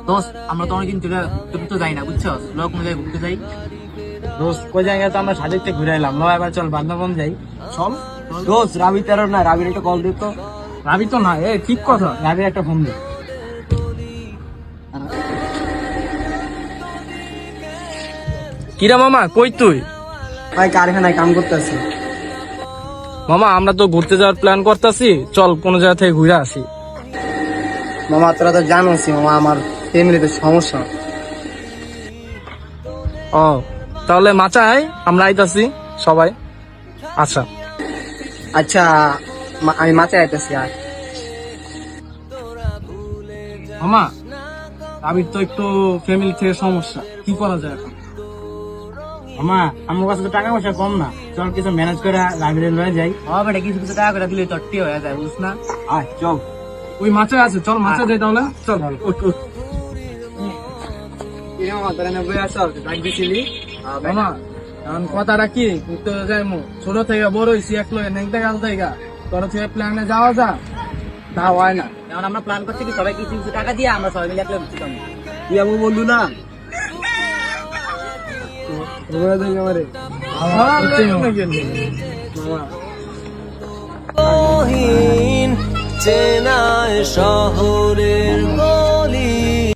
দোস্ত আমরা তো অনেকদিন ধরে তুমি তো যাই না বুঝছো, লোক কোনো জায়গায় ঘুরতে যাই। দোস্ত কই জায়গায় তো আমরা সাজেকতে ঘুরে এলাম, লো এবার চল বান্দরবন যাই। চল দোস্ত, রাবি তেরো না, রাবির একটা কল দিত। রাবি তো না, ঠিক কথা, রাবির একটা ফোন দে। কিরা মামা, কই তুই? ভাই কারখানায় কাম করতেছি। মামা আমরা তো ঘুরতে যাওয়ার প্ল্যান করতেছি, চল কোনো জায়গা থেকে ঘুরে আসি। মামা তোরা তো জানোসই মামা, আমার ফ্যামিলিতে সমস্যা। ও তাহলে মাচায় আমরা আইতাছি সবাই। আচ্ছা আচ্ছা আমি মাথায় আইতেছি। আর মামা, রাবির তো একটু ফ্যামিলি থেকে সমস্যা, কি করা যায় এখন? মামা আমার কাছে তো টাকা পয়সা কম না, চল কিছু ম্যানেজ করে রাবিরে লয়ে যাই। বেটা কিছু কিছু টাকা করে দিলে তট্টি হয়ে যায় বুঝ না। আয় চল। ওই মাচায় আছে, চল মাচায় যাই তাহলে। চল উঠ উঠ। মামা তোরা না বই আসল ডাক দিছিলি। মামা এখন কথাটা কি, ঘুরতে যাইমু, ছোট থেকে বড় হইছি এক লগে নেংটা গাল থেকে, তোর থেকে প্ল্যানে যাওয়া যা, তা হয় না। এখন আমরা প্ল্যান করছি কি সবাই কিছু কিছু টাকা দিয়ে আমরা সবাই মিলে একলা ঘুরতে যাবো। তুই আমার বন্ধু না? ওরা দেখে আমারে চেনায় শহরে